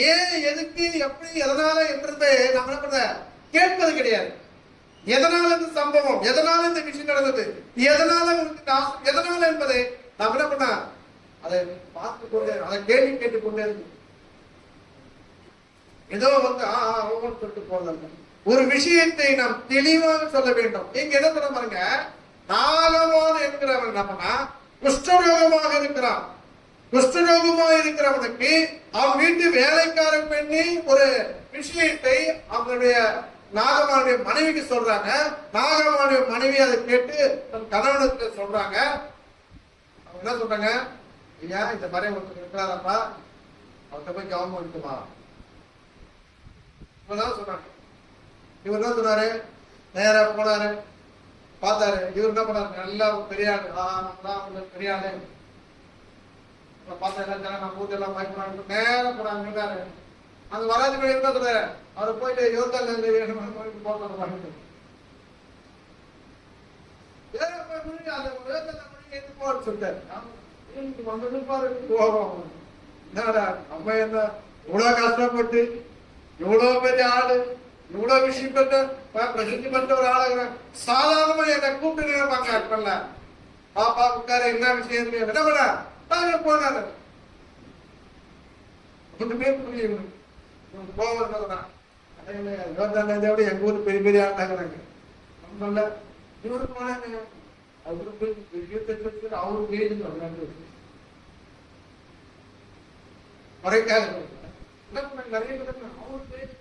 ஏன், எதுக்கு, எப்படி, எதனால என்றது நம்ம என்ன கேட்பது கிடையாது. எதனால இந்த சம்பவம், எதனால இந்த விஷயம் நடந்தது, எதனால எதனால என்பதை நாம் என்ன பண்ண அதை பார்த்து கொண்டே, அதை கேள்வி கேட்டுக் கொண்டே இருக்கு. ஏதோ வந்து சொல்லிட்டு போதல்ல, ஒரு விஷயத்தை நாம் தெளிவாக சொல்ல வேண்டும். இங்க என்ன சொல்ல பாருங்க, நாகவான் என்கிறவன் என்ன பண்ணா குஷ்டரோகமாக இருக்கிறான். குஷ்டரோகமாக இருக்கிறவனுக்கு அவன் வீட்டு வேலைக்கார பெண்ணி ஒரு விஷயத்தை அவனுடைய நாகமானுடைய மனைவிக்கு சொல்றாங்க. நாகமானுடைய மனைவி அதை கேட்டு தன் கணவனுக்கு சொல்றாங்க. அவங்க என்ன சொல்றாங்க, ஐயா இந்த மாதிரி ஒருத்தர் இருக்கிறாரப்பா, அவர்கிட்ட போய் கவனம் இருக்குமா சொல்றாங்க. இவர் என்ன சொன்னாரு, நேரா போனாரு, பார்த்தாரு. இவர் என்ன பண்ணாரு, நல்லா பெரிய ஆளு, பெரிய ஆளு பார்த்தா எல்லாம் நம்ம ஊர்ல எல்லாம் பயப்படாங்க, நேரம் போனாங்க. அங்க வராதுக்கு என்ன சொல்றாரு, அவரை போயிட்டு யோர்தான் நம்ம என்ன இவ்வளவு கஷ்டப்பட்டு இவ்வளவு பெரிய ஆளு, இவ்வளவு விஷயம் பிரசித்தி பெற்ற ஒரு ஆளு சாதாரணமா என்ன கூப்பிட்டு இருப்பாங்க. பாப்பா உட்கார, என்ன விஷயம் என்ன பண்ண போனாரு. ஒண்ணுமே புரியல. கோவம் எங்க ஊர் பெரிய பெரிய ஆட்டாங்க. நம்மள இவரு போனாங்க, அவருக்கு பெரிய அவரு பேரு முறைக்காக நிறைய அவரு பேரு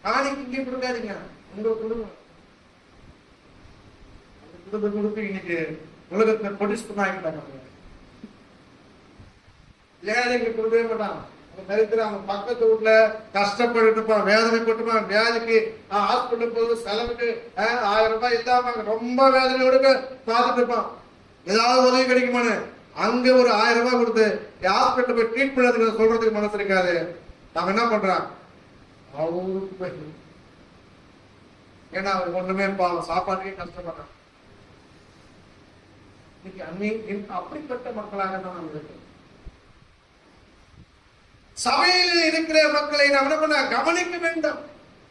நாளைக்கு இங்கே கொடுக்காதீங்க. உங்க குடும்பம் கொடுத்து இன்னைக்கு உலகத்தை பொடிச்சுனாங்க. ஏழைக்கு கொடுக்கவே மாட்டாங்க. அவங்க பக்கத்து வீட்டுல கஷ்டப்பட்டுப்பான், வேதனைப்பட்டுப்பான், வியாதிக்கு ஹாஸ்பிட்டல் போது செலவுக்கு 1000 ரூபாய் இல்லாம ரொம்ப வேதனையோட பார்த்துட்டு இருப்பான். ஏதாவது உதவி கிடைக்குமானு அங்க ஒரு 1000 ரூபாய் கொடுத்து ஹாஸ்பிட்டல் போய் ட்ரீட் பண்ணதுக்கு சொல்றதுக்கு மனசு இருக்காது. நாம என்ன பண்றான், அவருக்கு போய் ஏன்னா அவர் ஒண்ணுமே பாவம், சாப்பாட்டுக்கே கஷ்டப்படுறான். இன்னைக்கு அப்படிப்பட்ட மக்களாக தான் நம்ம இருக்கோம். சபையில் இருக்கிற மக்களை நாம் என்ன பண்ண கவனிக்க வேண்டும்.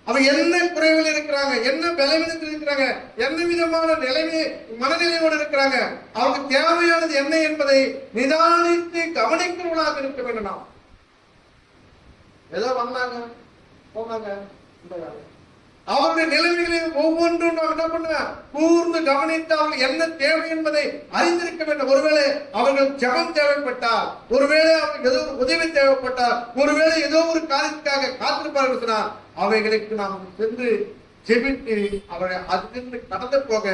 அவங்க என்ன குறைவில் இருக்கிறாங்க, என்ன பலவீனத்தில் இருக்கிறாங்க, என்ன விதமான மனநிலையோடு இருக்கிறாங்க, அவங்க தேவையானது என்ன என்பதை நிதானித்து கவனிக்கிறவர்களாக இருக்க வேண்டும். நாம் ஏதோ வந்தாங்க போனாங்க, அவருடைய நிலைமைகளை ஒவ்வொன்றும் நாம் என்ன பண்ண கூர்ந்து கவனித்து அவர்கள் என்ன தேவை என்பதை அறிந்திருக்க வேண்டும். ஒருவேளை அவர்கள் ஜெபம் தேவைப்பட்டால், ஒருவேளை அவர்களுக்கு ஏதோ ஒரு உதவி தேவைப்பட்டால், ஒருவேளை ஏதோ ஒரு காரியத்துக்காக காத்திருப்பார்கள் சொன்னால் அவைகளுக்கு நாம் சென்று ஜெபித்து அவரை அதிலிருந்து கடந்து போக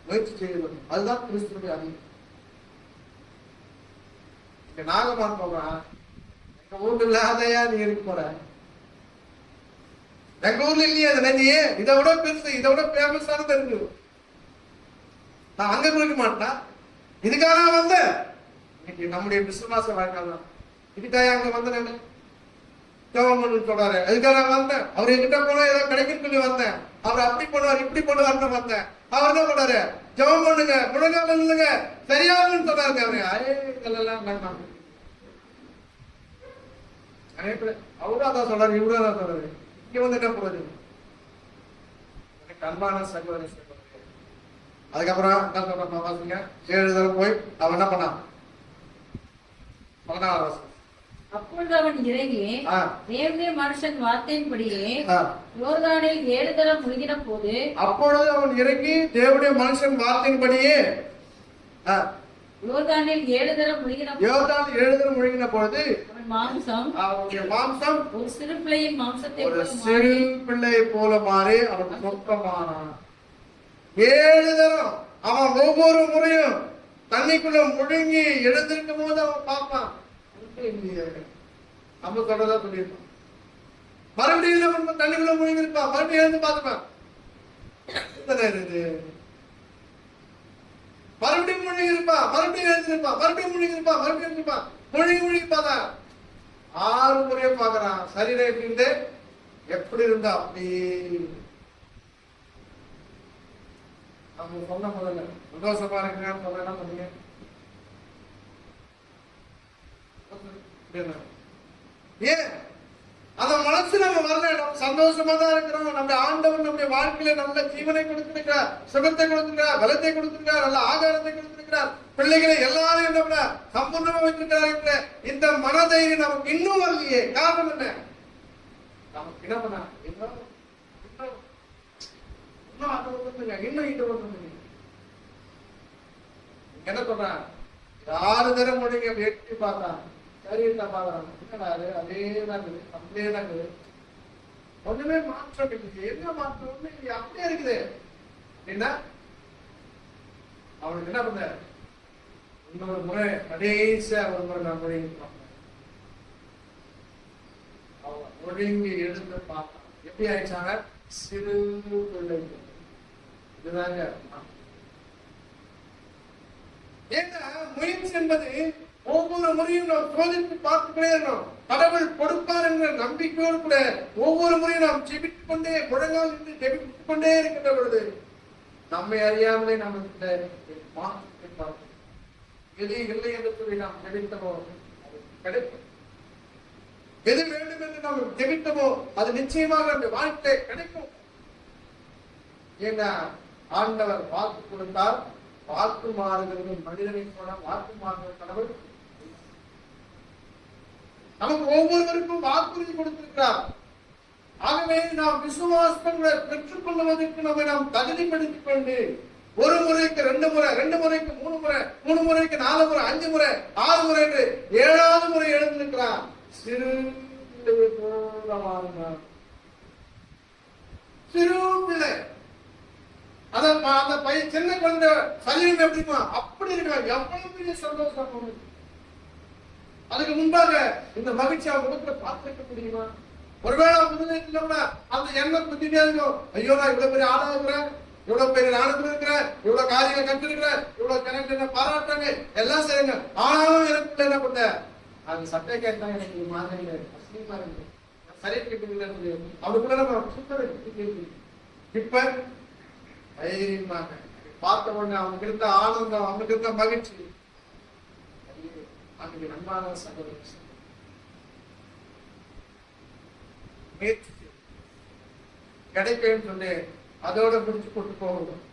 முயற்சி செய்ய வேண்டும். அதுதான் கிறிஸ்துவினுடைய அறிவு. இங்க நாகமான் போகிறான், எங்க ஊர்ல இல்லாதையா நீ இருக்க போற, எங்க ஊர்ல இல்லையே அது நெஞ்சியே, இதை விட பெருசு, இதை விட பேமஸானது இருக்கு, நான் அங்க கொடுக்க மாட்டேன். இதுக்காக நான் வந்தேன். இன்னைக்கு நம்முடைய விசுவாச வாழ்க்கை தான். இதுக்காக அங்க வந்தேன் சொல்றாரு, அதுக்காக நான் வந்தேன். அவர் என்கிட்ட போனா ஏதோ கிடைக்கும் சொல்லி வந்தேன். அவர் அப்படி பண்ணுவார், இப்படி பண்ணுவார்னு வந்தேன். அவர் என்ன பண்ணாரு, ஜெபம் பண்ணுங்க, முழங்கால இல்லைங்க, சரியாகுன்னு சொன்னாருங்க. அவரு அவரும் அதான் சொல்றாரு, இவரும் அதான் சொல்றாரு. இங்க வந்து என்ன போறது, அன்பான சகோதரி. அதுக்கப்புறம் என்ன சொல்ற வாசிங்க, 7 தடவை போய் அவன் என்ன பண்ணான், 14 வருஷம். அப்பொழுது அவன் இறங்கி தேவனுடைய மனுஷன் வார்த்தையின்படியே யோர்தானில் 7 தரம் முழுகின போது, அப்பொழுது அவன் இறங்கி தேவனுடைய மனுஷன் வார்த்தையின்படியே யோர்தானில் 7 தரம் முழுகின பொழுது அவனுடைய மாம்சம் ஒரு சிறு பிள்ளையின் மாம்சத்தை போல மாறி அவன் சொந்தமானான். 7 தரம் அவன் ஒவ்வொரு முறையும் தண்ணிக்குள்ள முழுங்கி எழுந்திருக்கும் போது அவன் பார்ப்பான், நம்ம சொல்றதா சொல்லியிருப்பான். மறுபடியும் தண்ணிக்குள்ள முழுங்கி இருப்பான், மறுபடியும் எழுந்து பார்த்துப்பான், மறுபடியும் முழுங்கி இருப்பான், மறுபடியும் எழுந்திருப்பான், மறுபடியும் முழுங்கி இருப்பான், மறுபடியும் எழுந்திருப்பான், முழுங்கி பார்த்தா 6 முறையும் பாக்குறான். சரீரம் எப்படி இருந்தா அப்படி அவங்க சொன்ன முதல்ல சந்தோஷமா இருக்கிறான்னு சொல்ல என்ன பண்ணீங்க, ஏன் அந்த மனசு நம்ம வரல, நம்ம சந்தோஷமா தான் இருக்கிறோம். நம்ம ஆண்டவர் நம்முடைய வாழ்க்கையில நல்ல ஜீவனை கொடுத்திருக்கிறார், சுகத்தை கொடுத்திருக்கிறார், பலத்தை கொடுத்திருக்கிறார், நல்ல ஆகாரத்தை கொடுத்திருக்கிறார், பிள்ளைகளை எல்லாரும் என்ன பண்ண சம்பூர்ணமா வச்சிருக்கிறார். இந்த மனதைரியம் நமக்கு இன்னும் வரலையே. காரணம் என்ன? நமக்கு என்ன பண்ண இன்னும் என்ன சொல்றான்? 6 தரம் முடிங்க வெட்டி பார்த்தான், சரீரத்தை பார்த்தான், என்னடாரு அதேதான் இருக்குது, அப்படியேதான் இருக்குது, ஒண்ணுமே மாற்றம் இருக்குது. என்ன மாற்றம்? ஒண்ணு இல்லையா, அப்படியே இருக்குது. என்ன அவனுக்கு என்ன பண்ண? இன்னொரு முறை கடைசியா ஒரு முறை நான் ஒழுங்கி எழுந்து பார்த்தான். எப்படி ஆயிடுச்சாங்க? சிறு பிள்ளை. இதுதாங்க ஏன்னா முயற்சி என்பது ஒவ்வொரு முறையும் நாம் சோதித்து பார்த்துக்கிட்டே இருக்கணும். கடவுள் கொடுப்பார் என்ற நம்பிக்கையோடு கூட ஒவ்வொரு முறையும் நாம் ஜெபித்துக் கொண்டே, முழங்கால் நின்று ஜெபித்துக் கொண்டே இருக்கின்ற பொழுது நம்மை அறியாமலே நாம் மாற்றத்தை பார்க்கிறோம். எது இல்லை என்று சொல்லி நாம் ஜெபித்தமோ அது கிடைக்கும். எது வேண்டும் என்று நாம் ஜெபித்தமோ அது நிச்சயமாக நம்முடைய வாழ்க்கை கிடைக்கும். ஏன்னா ஆண்டவர் வாக்கு கொடுத்தால் வாக்கு மாறுகிறது. மனிதனை போல வாக்கு மாறுகிற கடவுள் நமக்கு ஒவ்வொருவருக்கும் வாக்குறுதி கொடுத்திருக்கிறார். ஆகவே நாம் விசுவாசங்களை பெற்றுக் கொள்வதற்கு நம்மை நாம் தகுதிப்படுத்திக் கொண்டு ஒரு முறைக்கு 2 முறை, 2 முறைக்கு 3 முறை, 3 முறைக்கு 4 முறை, 5 முறை, 6 முறை என்று 7வது முறை எழுந்திருக்கிறார். சிறு பிள்ளை போல வாழ்ந்தார். சிறு பிள்ளை அந்த பையன் சின்ன குழந்தை சரீரம் எப்படிமா அப்படி இருக்காங்க. எவ்வளவு பெரிய சந்தோஷம். அதுக்கு முன்பாக இந்த மகிழ்ச்சி அவங்க முகத்துல பார்த்திருக்க முடியுமா? ஒருவேளை இல்லாம அந்த எண்ணம் புத்திட்டே இருக்கும். ஐயோ நான் இவ்வளவு பெரிய ஆளா இருக்கிறேன், இவ்வளவு பெரிய ஆனந்தம் இருக்கிறேன், இவ்வளவு காரியங்கள் கண்டிருக்கிறேன், இவ்வளவு கணக்கு என்ன பாராட்டுறாங்க, எல்லாம் சரிங்க. ஆனாலும் எனக்கு என்ன பண்ண அது சட்டை கேட்டா எனக்கு மாதிரி அசிங்கமா இருக்கு, சரி கேட்டு அவருக்குள்ள நம்ம சுத்தம். இப்ப தைரியமாக பார்த்த உடனே அவனுக்கு இருந்த ஆனந்தம், அவனுக்கு இருந்த மகிழ்ச்சி, அன்றைக்கு நன்றாக சகோதரர் கிடைப்பேன்னு சொல்லி அதோட முடிச்சு கொண்டு போகணும்.